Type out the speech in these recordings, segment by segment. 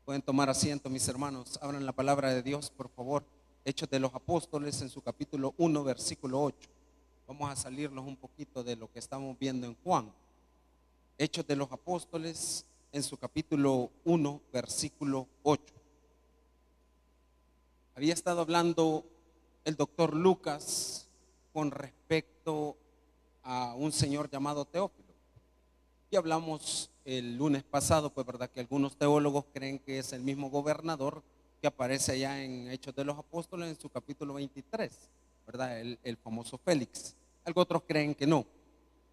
Pueden tomar asiento, mis hermanos. Abran la palabra de Dios, por favor. Hechos de los Apóstoles en su capítulo 1, versículo 8. Vamos a salirnos un poquito de lo que estamos viendo en Juan. Hechos de los Apóstoles en su capítulo 1, versículo 8. Había estado hablando el doctor Lucas con respecto a un señor llamado Teófilo. Y hablamos el lunes pasado, pues verdad que algunos teólogos creen que es el mismo gobernador que aparece allá en Hechos de los Apóstoles en su capítulo 23, ¿verdad? El famoso Félix. Algo otros creen que no,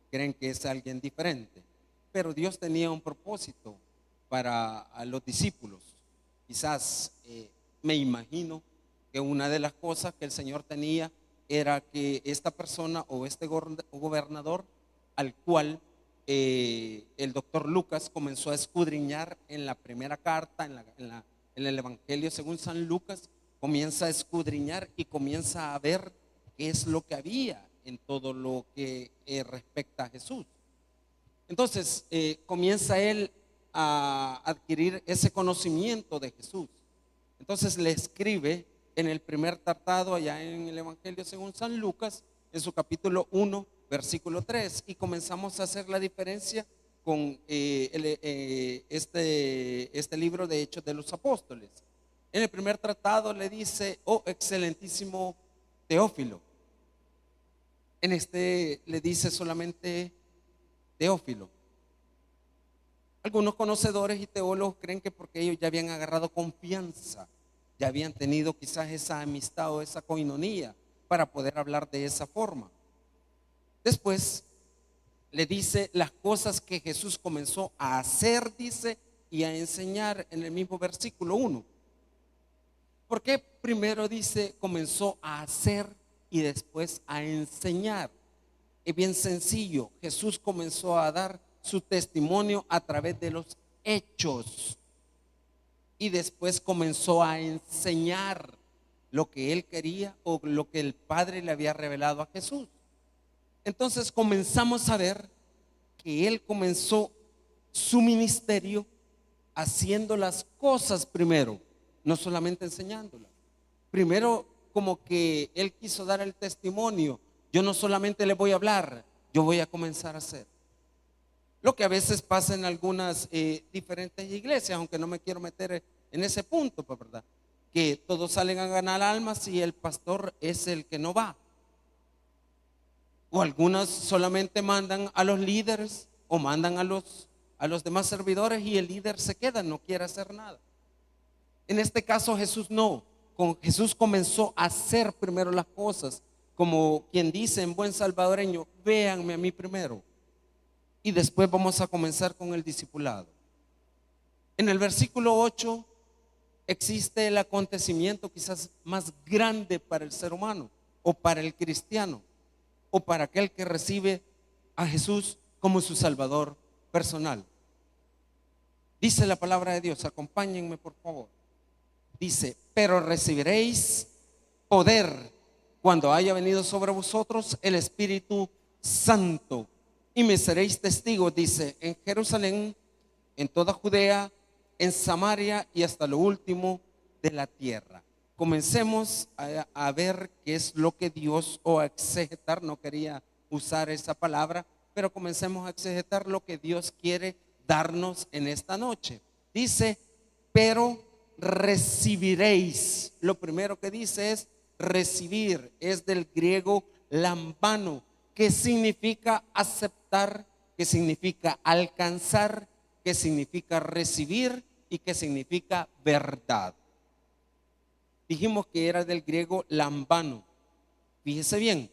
creen que es alguien diferente. Pero Dios tenía un propósito para a los discípulos. Quizás me imagino que una de las cosas que el Señor tenía era que esta persona o este gobernador al cual el doctor Lucas comenzó a escudriñar en la primera carta, en el Evangelio según San Lucas, comienza a escudriñar y comienza a ver qué es lo que había en todo lo que respecta a Jesús. Entonces comienza él a adquirir ese conocimiento de Jesús. Entonces le escribe en el primer tratado allá en el Evangelio según San Lucas, en su capítulo 1, versículo 3, y comenzamos a hacer la diferencia con este libro de Hechos de los Apóstoles. En el primer tratado le dice: oh excelentísimo Teófilo. En este le dice solamente Teófilo. Algunos conocedores y teólogos creen que porque ellos ya habían agarrado confianza, ya habían tenido quizás esa amistad o esa coinonía para poder hablar de esa forma. Después le dice las cosas que Jesús comenzó a hacer, dice, y a enseñar en el mismo versículo 1. ¿Por qué primero dice comenzó a hacer y después a enseñar? Es bien sencillo. Jesús comenzó a dar su testimonio a través de los hechos y después comenzó a enseñar lo que él quería o lo que el Padre le había revelado a Jesús. Entonces comenzamos a ver que él comenzó su ministerio haciendo las cosas primero, no solamente enseñándolas. Primero, como que él quiso dar el testimonio: yo no solamente le voy a hablar, yo voy a comenzar a hacer. Lo que a veces pasa en algunas diferentes iglesias, aunque no me quiero meter en ese punto, pues, ¿verdad? Que todos salen a ganar almas y el pastor es el que no va. O algunas solamente mandan a los líderes o mandan a los demás servidores y el líder se queda, no quiere hacer nada. En este caso Jesús no. Jesús comenzó a hacer primero las cosas, como quien dice en buen salvadoreño: véanme a mí primero y después vamos a comenzar con el discipulado. En el versículo 8 existe el acontecimiento quizás más grande para el ser humano o para el cristiano o para aquel que recibe a Jesús como su Salvador personal. Dice la palabra de Dios, acompáñenme por favor. Dice: pero recibiréis poder cuando haya venido sobre vosotros el Espíritu Santo, y me seréis testigos, dice, en Jerusalén, en toda Judea, en Samaria y hasta lo último de la tierra. Comencemos a ver qué es lo que Dios, o a exegetar, no quería usar esa palabra, pero comencemos a exegetar lo que Dios quiere darnos en esta noche. Dice: pero recibiréis. Lo primero que dice es recibir, es del griego lambano, que significa aceptar, que significa alcanzar, que significa recibir y que significa verdad. Dijimos que era del griego lambano. Fíjese bien,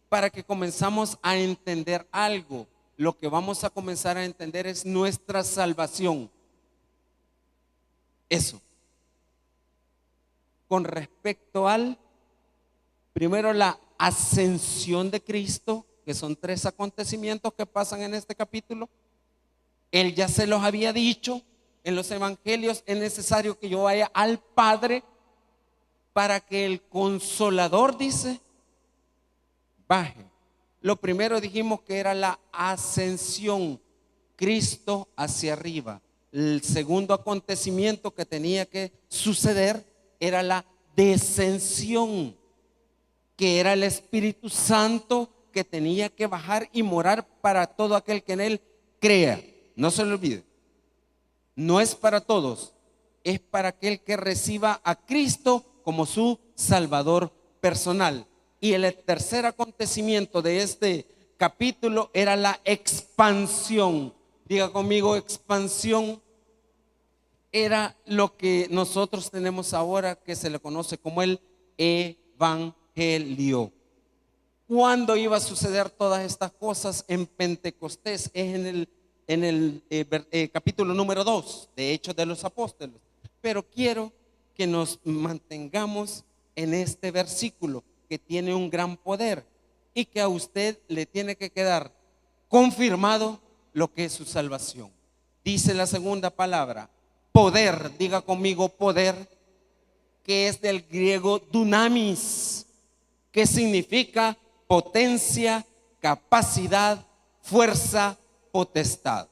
para que comenzamos a entender algo, lo que vamos a comenzar a entender es nuestra salvación. Eso. Con respecto al, primero, la ascensión de Cristo, que son 3 acontecimientos que pasan en este capítulo. Él ya se los había dicho en los evangelios: es necesario que yo vaya al Padre para que el Consolador, dice, baje. Lo primero dijimos que era la ascensión, Cristo hacia arriba, el segundo acontecimiento que tenía que suceder era la descensión, que era el Espíritu Santo que tenía que bajar y morar para todo aquel que en él crea. No se lo olvide, no es para todos, es para aquel que reciba a Cristo como su Salvador personal. Y el tercer acontecimiento de este capítulo era la expansión. Diga conmigo, expansión. Era lo que nosotros tenemos ahora, que se le conoce como el evangelio. ¿Cuándo iba a suceder todas estas cosas? En Pentecostés, es en el capítulo número 2 de Hechos de los Apóstoles. Pero quiero que nos mantengamos en este versículo que tiene un gran poder y que a usted le tiene que quedar confirmado lo que es su salvación. Dice la segunda palabra, poder. Diga conmigo, poder, que es del griego dunamis, que significa potencia, capacidad, fuerza, potestad.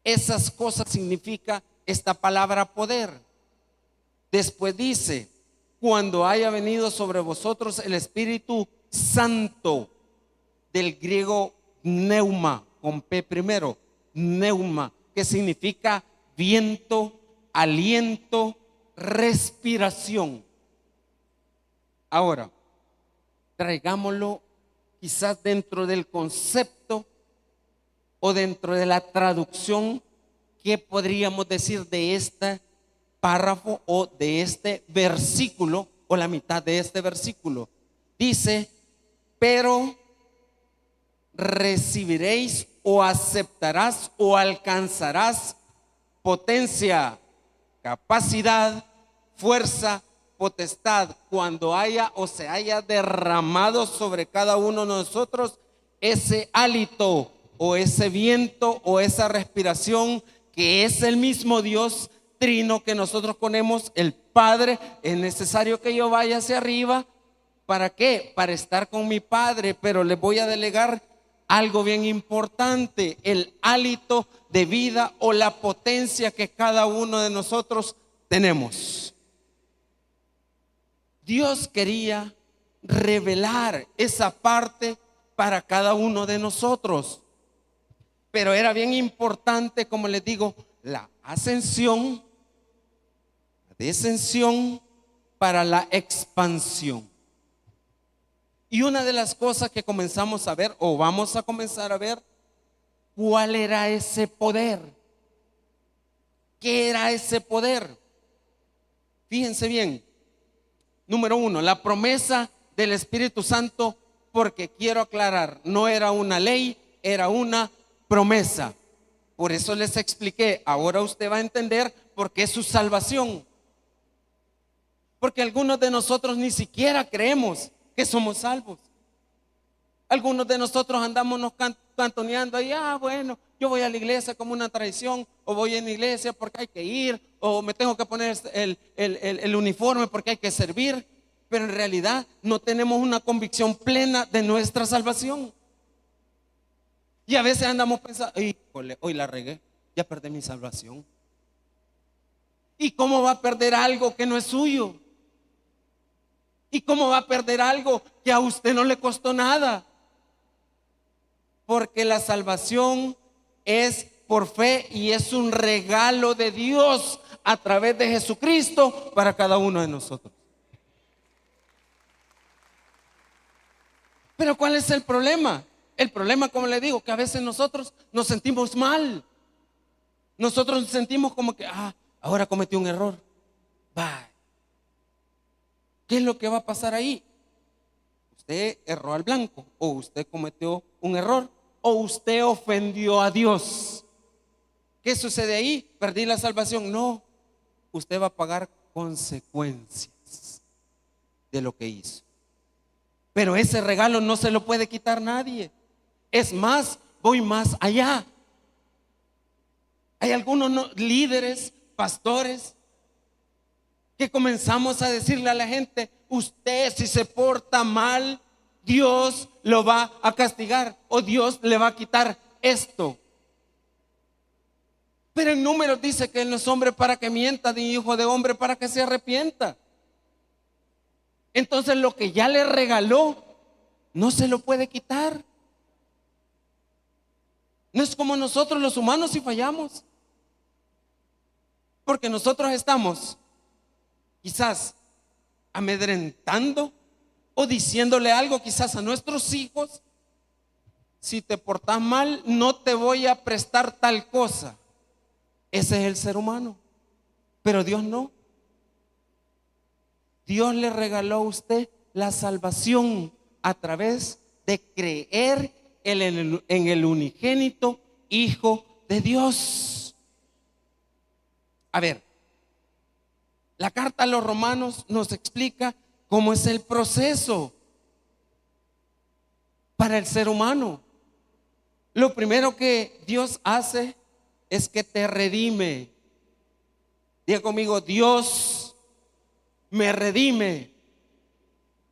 Esas cosas significa esta palabra poder. Después dice, cuando haya venido sobre vosotros el Espíritu Santo, del griego pneuma, con P primero, pneuma, que significa viento, aliento, respiración. Ahora, traigámoslo quizás dentro del concepto o dentro de la traducción. ¿Qué podríamos decir de este párrafo o de este versículo o la mitad de este versículo? Dice, pero recibiréis o aceptarás o alcanzarás potencia, capacidad, fuerza, potestad, cuando haya o se haya derramado sobre cada uno de nosotros ese hálito o ese viento o esa respiración, que es el mismo Dios trino que nosotros ponemos, el Padre. Es necesario que yo vaya hacia arriba. ¿Para qué? Para estar con mi Padre, pero les voy a delegar algo bien importante, el hálito de vida o la potencia que cada uno de nosotros tenemos. Dios quería revelar esa parte para cada uno de nosotros, pero era bien importante, como les digo, la ascensión, la descensión para la expansión. Y una de las cosas que comenzamos a ver, o vamos a comenzar a ver, ¿cuál era ese poder? ¿Qué era ese poder? Fíjense bien. Número uno, la promesa del Espíritu Santo, porque quiero aclarar, no era una ley, era una promesa. Por eso les expliqué, ahora usted va a entender por qué su salvación. Porque algunos de nosotros ni siquiera creemos que somos salvos. Algunos de nosotros andamos nos cantoneando ahí, bueno, yo voy a la iglesia como una tradición, o voy a la iglesia porque hay que ir, o me tengo que poner el uniforme porque hay que servir, pero en realidad no tenemos una convicción plena de nuestra salvación. Y a veces andamos pensando, híjole, hoy la regué, ya perdí mi salvación. ¿Y cómo va a perder algo que no es suyo? ¿Y cómo va a perder algo que a usted no le costó nada? Porque la salvación es por fe y es un regalo de Dios a través de Jesucristo para cada uno de nosotros. Pero ¿cuál es el problema? El problema, como le digo, que a veces nosotros nos sentimos mal. Nosotros nos sentimos como que, ahora cometí un error. Bye. ¿Qué es lo que va a pasar ahí? Usted erró al blanco, o usted cometió un error, o usted ofendió a Dios. ¿Qué sucede ahí? ¿Perdí la salvación? No, usted va a pagar consecuencias de lo que hizo. Pero ese regalo no se lo puede quitar nadie. Es más, voy más allá. Hay algunos líderes, pastores, que comenzamos a decirle a la gente, usted si se porta mal, Dios lo va a castigar o Dios le va a quitar esto. Pero en Números dice que Él no es hombre para que mienta, ni hijo de hombre para que se arrepienta. Entonces lo que ya le regaló no se lo puede quitar. No es como nosotros los humanos si fallamos. Porque nosotros estamos quizás amedrentando o diciéndole algo quizás a nuestros hijos. Si te portas mal, no te voy a prestar tal cosa. Ese es el ser humano. Pero Dios no. Dios le regaló a usted la salvación a través de creer en el unigénito Hijo de Dios. A ver, la carta a los Romanos nos explica cómo es el proceso para el ser humano. Lo primero que Dios hace es que te redime. Diga conmigo, Dios me redime.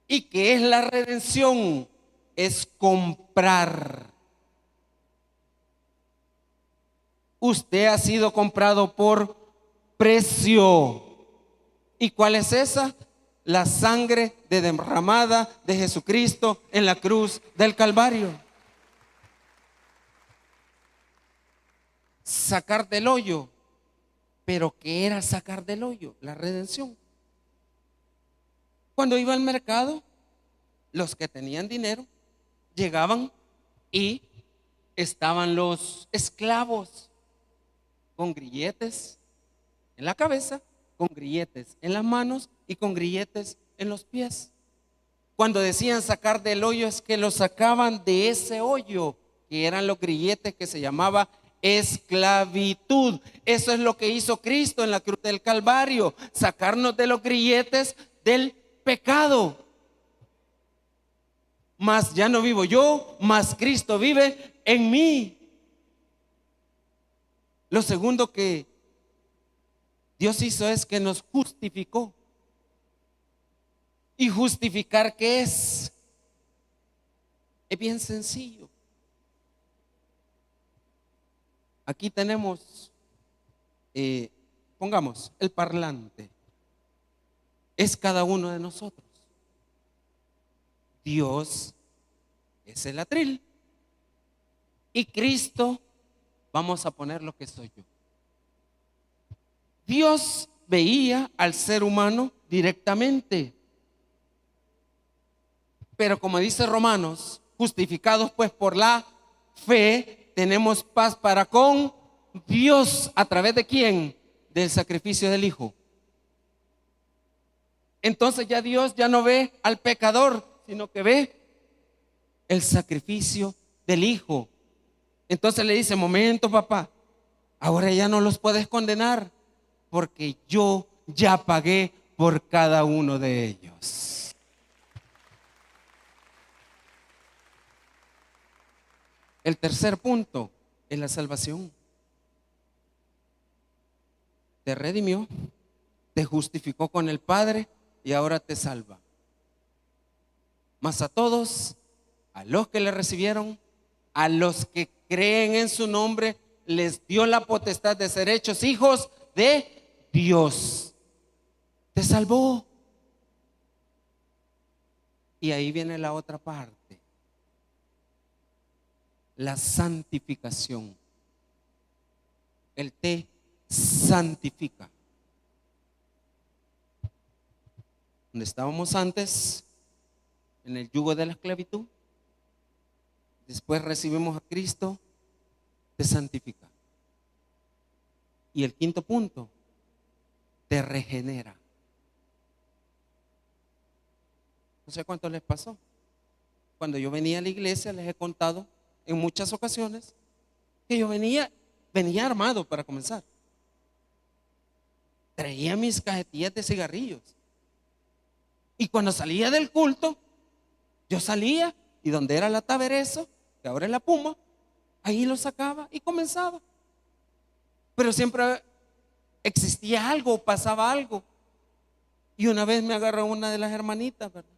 ¿Y qué es la redención? Es comprar. Usted ha sido comprado por precio. ¿Y cuál es esa? La sangre derramada de Jesucristo en la cruz del Calvario. Sacar del hoyo. ¿Pero qué era sacar del hoyo? La redención. Cuando iba al mercado, los que tenían dinero llegaban y estaban los esclavos con grilletes en la cabeza, con grilletes en las manos y con grilletes en los pies. Cuando decían sacar del hoyo, es que lo sacaban de ese hoyo, que eran los grilletes, que se llamaba esclavitud. Eso es lo que hizo Cristo en la cruz del Calvario, sacarnos de los grilletes del pecado. Mas ya no vivo yo, mas Cristo vive en mí. Lo segundo que Dios hizo es que nos justificó. ¿Y justificar qué es? Es bien sencillo. Aquí tenemos, pongamos, el parlante. Es cada uno de nosotros. Dios es el atril. Y Cristo, vamos a poner lo que soy yo. Dios veía al ser humano directamente. Pero como dice Romanos, justificados pues por la fe, tenemos paz para con Dios. ¿A través de quién? Del sacrificio del Hijo. Entonces ya Dios ya no ve al pecador, sino que ve el sacrificio del Hijo. Entonces le dice, momento papá, ahora ya no los puedes condenar, porque yo ya pagué por cada uno de ellos. El tercer punto es la salvación. Te redimió, te justificó con el Padre y ahora te salva. Mas a todos, a los que le recibieron, a los que creen en su nombre, les dio la potestad de ser hechos hijos de Dios. Te salvó. Y ahí viene la otra parte, la santificación. Él te santifica. Donde estábamos antes, en el yugo de la esclavitud, después recibimos a Cristo, te santifica. Y el quinto punto, te regenera. No sé cuánto les pasó. Cuando yo venía a la iglesia, les he contado en muchas ocasiones que yo venía armado para comenzar. Traía mis cajetillas de cigarrillos. Y cuando salía del culto, yo salía y donde era la Taberezo, que ahora es la Puma, ahí lo sacaba y comenzaba. Pero siempre existía algo, pasaba algo. Y una vez me agarró una de las hermanitas, ¿verdad?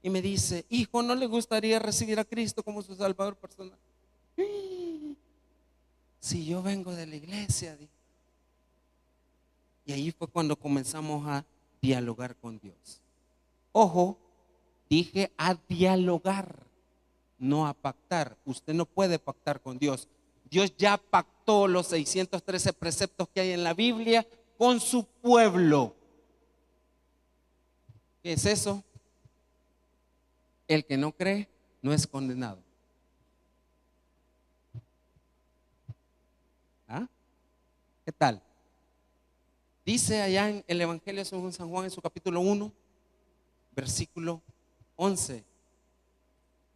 Y me dice, hijo, ¿no le gustaría recibir a Cristo como su Salvador personal? Si yo vengo de la iglesia. Y ahí fue cuando comenzamos a dialogar con Dios. Ojo, dije a dialogar, no a pactar. Usted no puede pactar con Dios. Dios ya pactó los 613 preceptos que hay en la Biblia con su pueblo. ¿Qué es eso? El que no cree no es condenado. ¿Ah? ¿Qué tal? Dice allá en el Evangelio según San Juan en su capítulo 1, versículo 11.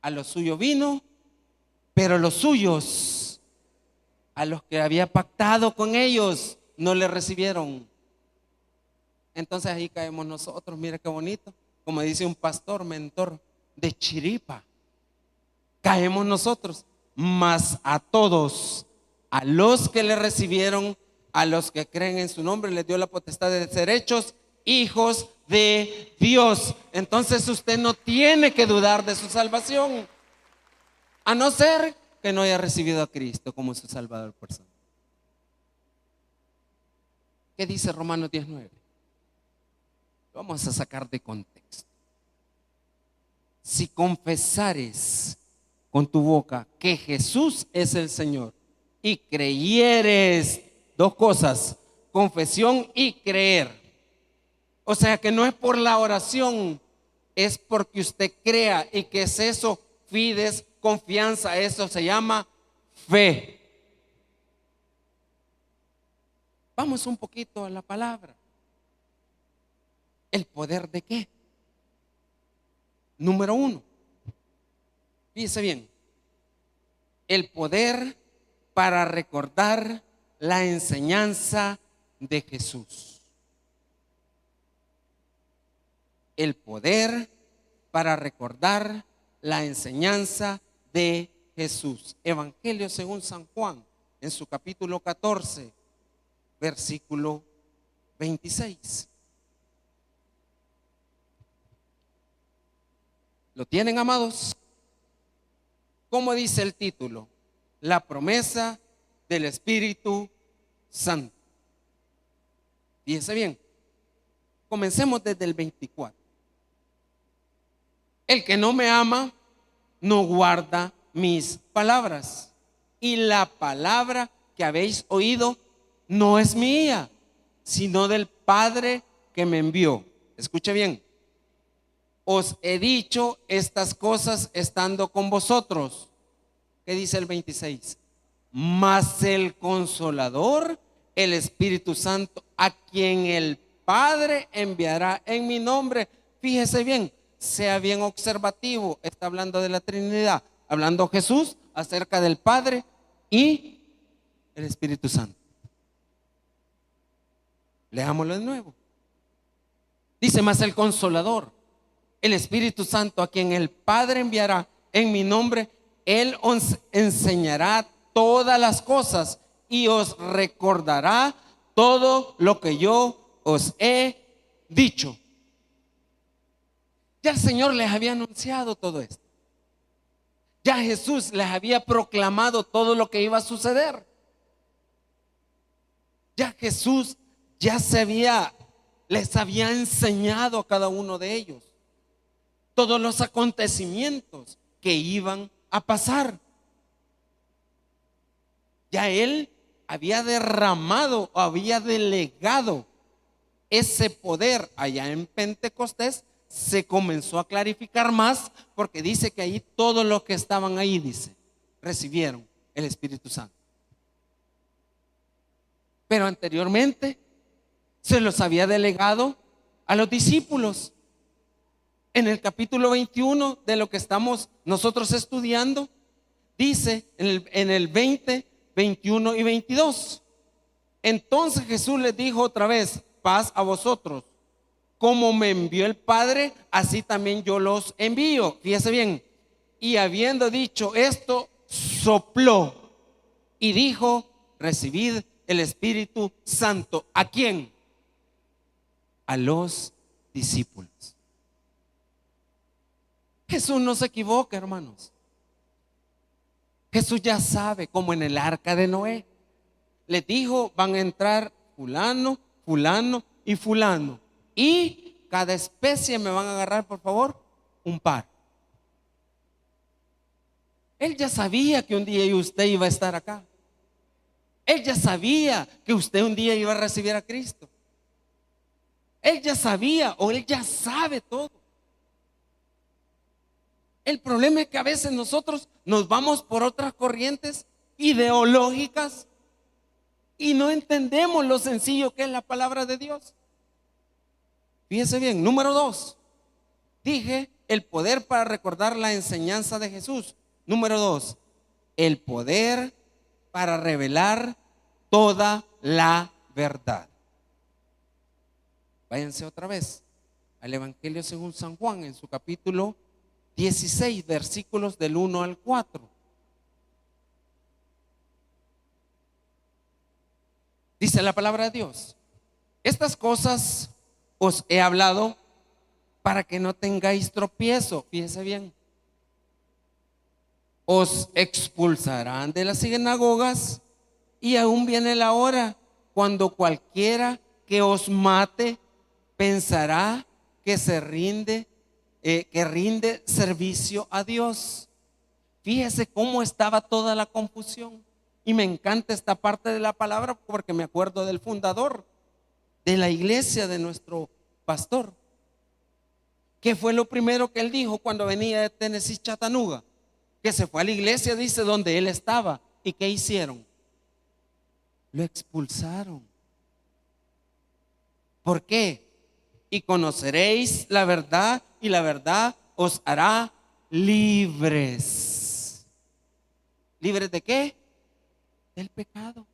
A lo suyo vino, pero los suyos, a los que había pactado con ellos, no le recibieron. Entonces ahí caemos nosotros. Mira qué bonito. Como dice un pastor mentor, de chiripa caemos nosotros. Mas a todos, a los que le recibieron, a los que creen en su nombre, les dio la potestad de ser hechos hijos de Dios. Entonces usted no tiene que dudar de su salvación, a no ser que no haya recibido a Cristo como su Salvador personal. ¿Qué dice Romanos 19? Lo vamos a sacar de contexto. Si confesares con tu boca que Jesús es el Señor y creyeres, dos cosas, confesión y creer. O sea que no es por la oración, es porque usted crea. ¿Y qué es eso? Fides, confianza. Eso se llama fe. Vamos un poquito a la palabra. ¿El poder de qué? Número 1. Fíjese bien. El poder para recordar la enseñanza de Jesús. El poder para recordar la enseñanza de Jesús. Evangelio según San Juan, en su capítulo 14, versículo 26. ¿Lo tienen, amados? ¿Cómo dice el título? La promesa del Espíritu Santo. Fíjense bien. Comencemos desde el 24. El que no me ama no guarda mis palabras, y la palabra que habéis oído no es mía, sino del Padre que me envió. Escuche bien. Os he dicho estas cosas estando con vosotros. ¿Qué dice el 26? Mas el Consolador, el Espíritu Santo, a quien el Padre enviará en mi nombre. Fíjese bien, sea bien observativo. Está hablando de la Trinidad, hablando Jesús acerca del Padre y el Espíritu Santo. Leámoslo de nuevo. Dice: mas el Consolador, el Espíritu Santo, a quien el Padre enviará en mi nombre, Él os enseñará todas las cosas y os recordará todo lo que yo os he dicho. Ya el Señor les había anunciado todo esto. Ya Jesús les había proclamado todo lo que iba a suceder. Ya Jesús les había enseñado a cada uno de ellos todos los acontecimientos que iban a pasar. Ya Él había derramado, había delegado ese poder allá en Pentecostés. Se comenzó a clarificar más, porque dice que ahí todos los que estaban ahí, dice, recibieron el Espíritu Santo. Pero anteriormente se los había delegado a los discípulos. En el capítulo 21 de lo que estamos nosotros estudiando, dice en el 20, 21 y 22. Entonces Jesús les dijo otra vez: paz a vosotros. Como me envió el Padre, así también yo los envío. Fíjese bien. Y habiendo dicho esto, sopló y dijo: recibid el Espíritu Santo. ¿A quién? A los discípulos. Jesús no se equivoca, hermanos. Jesús ya sabe, como en el arca de Noé. les dijo, van a entrar fulano, fulano y fulano. Y cada especie me van a agarrar, por favor, un par. Él ya sabía que un día usted iba a estar acá. Él ya sabía que usted un día iba a recibir a Cristo. Él ya sabía o él ya sabe todo. El problema es que a veces nosotros nos vamos por otras corrientes ideológicas y no entendemos lo sencillo que es la palabra de Dios. Fíjese bien, número 2. Dije el poder para recordar la enseñanza de Jesús. Número 2, el poder para revelar toda la verdad. Váyanse otra vez al Evangelio según San Juan en su capítulo 16, versículos del 1 al 4. Dice la palabra de Dios: estas cosas os he hablado para que no tengáis tropiezo. Fíjese bien. Os expulsarán de las sinagogas y aún viene la hora cuando cualquiera que os mate pensará que que rinde servicio a Dios. Fíjese cómo estaba toda la confusión. Y me encanta esta parte de la palabra porque me acuerdo del fundador de la iglesia, de nuestro pastor. ¿Qué fue lo primero que él dijo cuando venía de Tennessee, Chattanooga? Que se fue a la iglesia, dice, donde él estaba. ¿Y qué hicieron? Lo expulsaron. ¿Por qué? Y conoceréis la verdad, y la verdad os hará libres. ¿Libres de qué? Del pecado.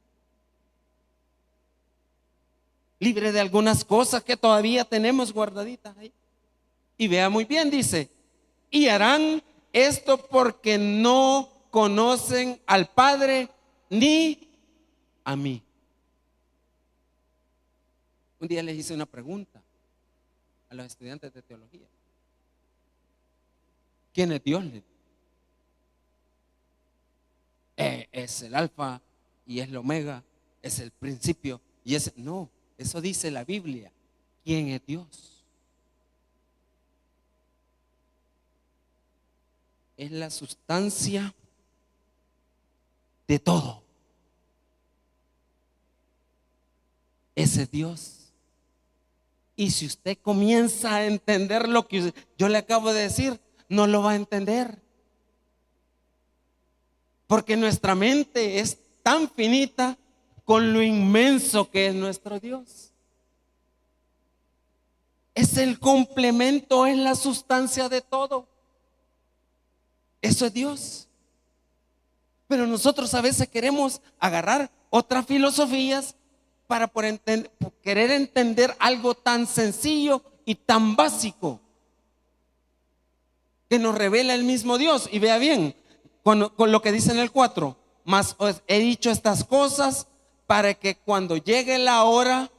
Libre de algunas cosas que todavía tenemos guardaditas ahí. Y vea muy bien, dice, y harán esto porque no conocen al Padre ni a mí. Un día les hice una pregunta a los estudiantes de teología. ¿Quién es Dios? Es el alfa y es el omega, es el principio y es... No, eso dice la Biblia. ¿Quién es Dios? Es la sustancia de todo. Ese es Dios. Y si usted comienza a entender lo que yo le acabo de decir, no lo va a entender. Porque nuestra mente es tan finita con lo inmenso que es nuestro Dios. Es el complemento, es la sustancia de todo. Eso es Dios. Pero nosotros a veces queremos agarrar otras filosofías para por querer entender algo tan sencillo y tan básico que nos revela el mismo Dios. Y vea bien con lo que dice en el 4: mas os he dicho estas cosas para que cuando llegue la hora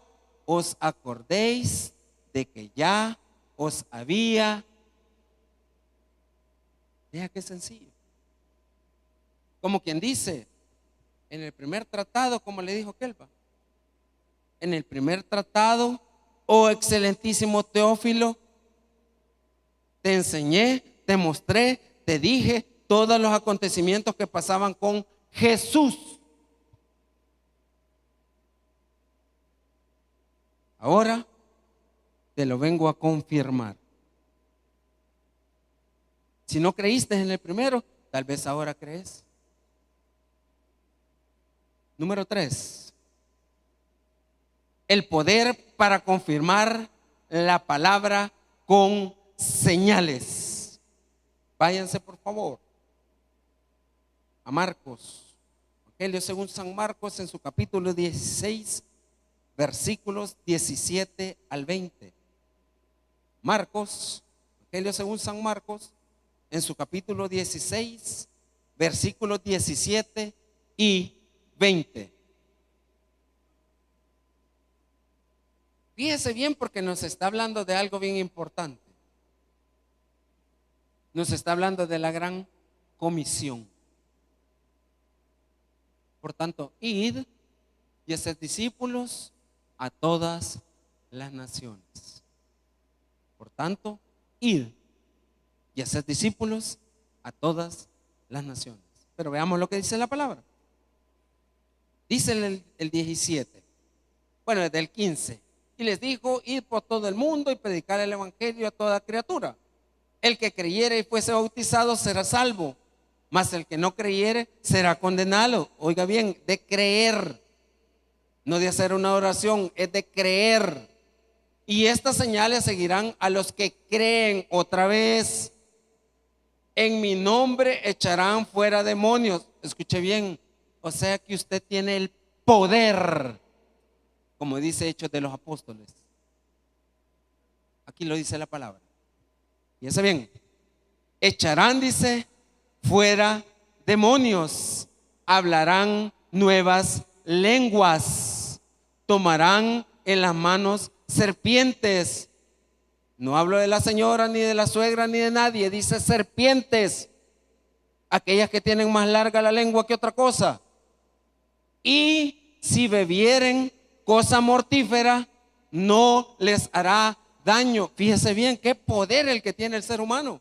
os acordéis de que ya os había. Vea qué sencillo. Como quien dice, en el primer tratado, como le dijo Kelva, en el primer tratado, oh excelentísimo Teófilo, te enseñé, te mostré, te dije todos los acontecimientos que pasaban con Jesús. Ahora te lo vengo a confirmar. Si no creíste en el primero, tal vez ahora crees. Número 3. El poder para confirmar la palabra con señales. Váyanse por favor a Marcos, Evangelio según San Marcos, en su capítulo 16, versículos 17 al 20. Marcos, Evangelio según San Marcos, en su capítulo 16, versículos 17 y 20. Fíjese bien porque nos está hablando de algo bien importante. Nos está hablando de la gran comisión. Por tanto, id y hacer discípulos a todas las naciones. Por tanto, id y hacer discípulos a todas las naciones. Pero veamos lo que dice la palabra. Dice el 17, bueno, desde el 15. Y les dijo: id por todo el mundo y predicar el evangelio a toda criatura. El que creyere y fuese bautizado será salvo, mas el que no creyere será condenado. Oiga bien, de creer, no de hacer una oración, es de creer. Y estas señales seguirán a los que creen. Otra vez, en mi nombre echarán fuera demonios. Escuche bien, o sea que usted tiene el poder, como dice Hechos de los Apóstoles. Aquí lo dice la palabra. Fíjense bien, echarán, dice, fuera demonios, hablarán nuevas lenguas, tomarán en las manos serpientes. No hablo de la señora, ni de la suegra, ni de nadie. Dice serpientes, aquellas que tienen más larga la lengua que otra cosa. Y si bebieren cosa mortífera, no les hará daño. Fíjese bien qué poder el que tiene el ser humano.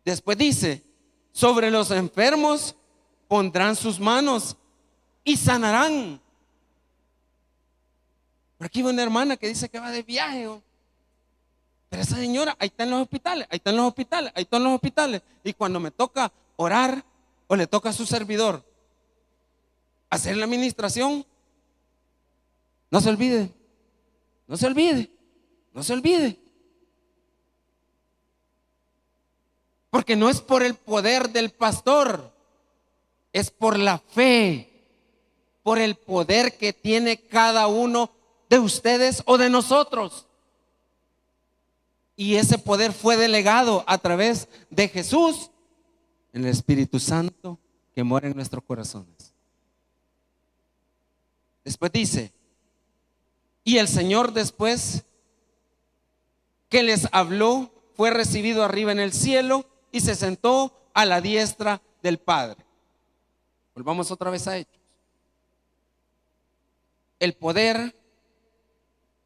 Después dice: sobre los enfermos pondrán sus manos y sanarán. Por aquí va una hermana que dice que va de viaje, pero esa señora ahí está en los hospitales, ahí está en los hospitales, ahí está en los hospitales. Y cuando me toca orar o le toca a su servidor hacer la administración, no se olvide, no se olvide, no se olvide. Porque no es por el poder del pastor, es por la fe, por el poder que tiene cada uno de ustedes o de nosotros. Y ese poder fue delegado a través de Jesús en el Espíritu Santo que mora en nuestros corazones. Después dice: y el Señor, después que les habló, fue recibido arriba en el cielo y se sentó a la diestra del Padre. Volvamos otra vez a Hechos. El poder,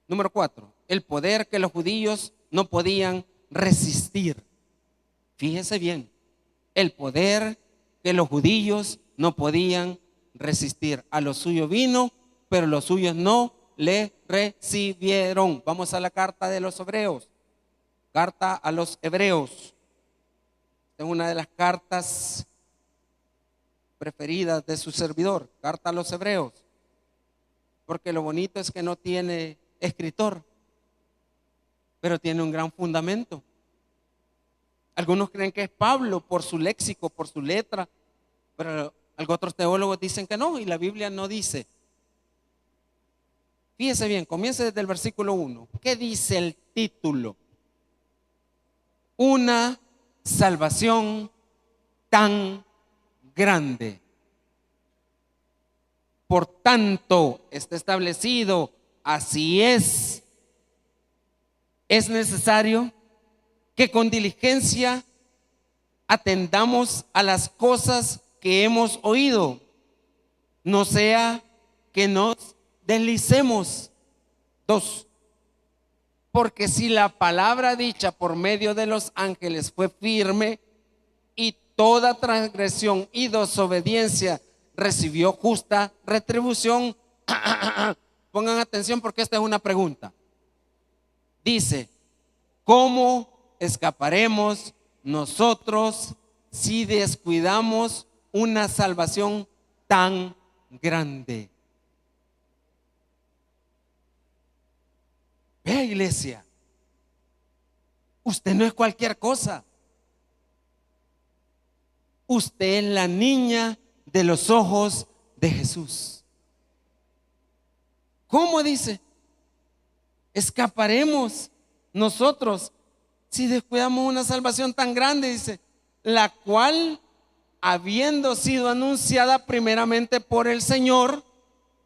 número 4, el poder que los judíos no podían resistir. Fíjese bien, el poder que los judíos no podían resistir. A lo suyo vino, pero los suyos no le recibieron. Vamos a la carta de los Hebreos. Carta a los Hebreos. Es una de las cartas preferidas de su servidor. Carta a los Hebreos. Porque lo bonito es que no tiene escritor, pero tiene un gran fundamento. Algunos creen que es Pablo por su léxico, por su letra, pero otros teólogos dicen que no, y la Biblia no dice. Fíjese bien, comience desde el versículo 1. ¿Qué dice el título? Una salvación tan grande. Por tanto, está establecido, así es necesario que con diligencia atendamos a las cosas que hemos oído, no sea que nos deslicemos. 2. Porque si la palabra dicha por medio de los ángeles fue firme, y toda transgresión y desobediencia recibió justa retribución. Pongan atención porque esta es una pregunta. Dice: ¿cómo escaparemos nosotros si descuidamos una salvación tan grande? Vea, iglesia, usted no es cualquier cosa. Usted es la niña de los ojos de Jesús. ¿Cómo dice? Escaparemos nosotros si descuidamos una salvación tan grande, dice, la cual, habiendo sido anunciada primeramente por el Señor,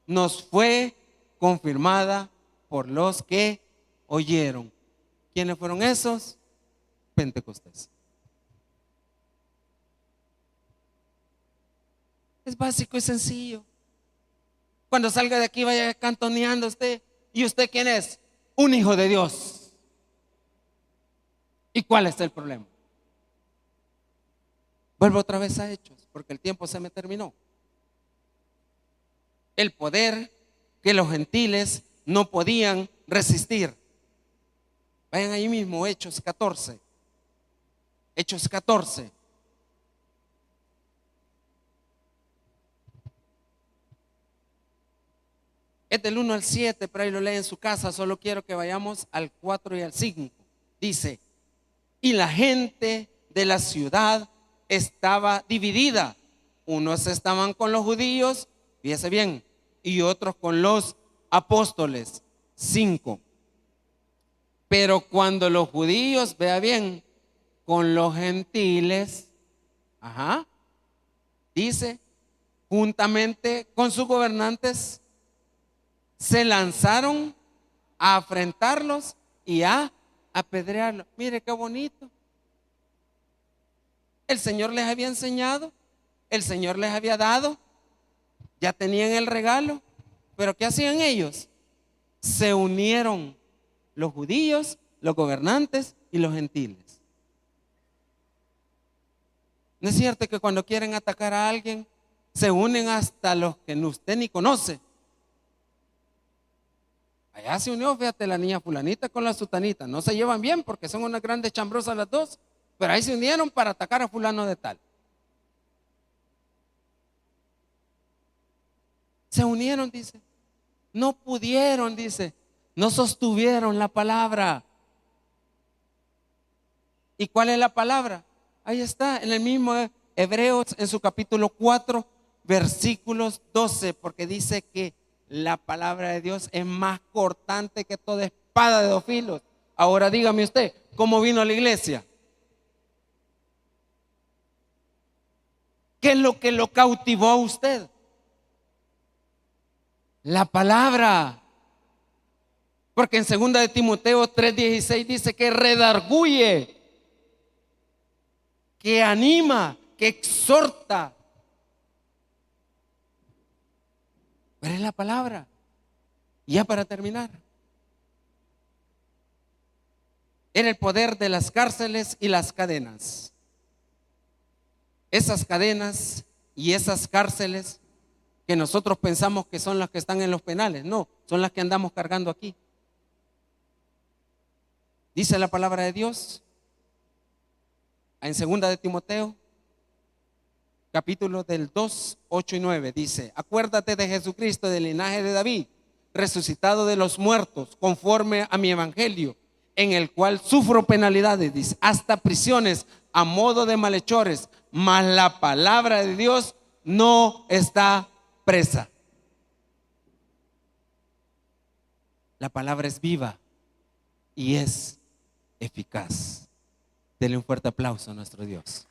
nos fue confirmada por los que oyeron. ¿Quiénes fueron esos? Pentecostés. Es básico y sencillo. Cuando salga de aquí vaya cantoneando usted. ¿Y usted quién es? Un hijo de Dios. ¿Y cuál es el problema? Vuelvo otra vez a Hechos, porque el tiempo se me terminó. El poder que los gentiles no podían resistir. Vayan ahí mismo, Hechos 14. Hechos 14. Es del 1 al 7, pero ahí lo lee en su casa. Solo quiero que vayamos al 4 y al 5. Dice: y la gente de la ciudad estaba dividida. Unos estaban con los judíos, fíjese bien, y otros con los apóstoles. 5. Pero cuando los judíos, vea bien, con los gentiles, dice, juntamente con sus gobernantes, se lanzaron a afrentarlos y a apedrearlos. Mire qué bonito. El Señor les había enseñado, el Señor les había dado, ya tenían el regalo, pero ¿qué hacían ellos? Se unieron los judíos, los gobernantes y los gentiles. ¿No es cierto que cuando quieren atacar a alguien se unen hasta los que usted ni conoce? Allá se unió, fíjate, la niña fulanita con la sutanita. No se llevan bien porque son unas grandes chambrosas las dos, pero ahí se unieron para atacar a fulano de tal. Se unieron, dice. No pudieron, dice. No sostuvieron la palabra. ¿Y cuál es la palabra? Ahí está, en el mismo Hebreos, en su capítulo 4, versículos 12, porque dice que la palabra de Dios es más cortante que toda espada de dos filos. Ahora dígame usted, ¿cómo vino a la iglesia? ¿Qué es lo que lo cautivó a usted? La palabra. Porque en 2 de Timoteo 3:16 dice que redarguye, que anima, que exhorta. Pero es la palabra. Y ya para terminar, era el poder de las cárceles y las cadenas. Esas cadenas y esas cárceles que nosotros pensamos que son las que están en los penales, no, son las que andamos cargando aquí. Dice la palabra de Dios en 2 de Timoteo, capítulo del 2, 8 y 9, dice: acuérdate de Jesucristo, del linaje de David, resucitado de los muertos, conforme a mi evangelio, en el cual sufro penalidades, dice, hasta prisiones a modo de malhechores, mas la palabra de Dios no está presa. La palabra es viva y es eficaz. Denle un fuerte aplauso a nuestro Dios.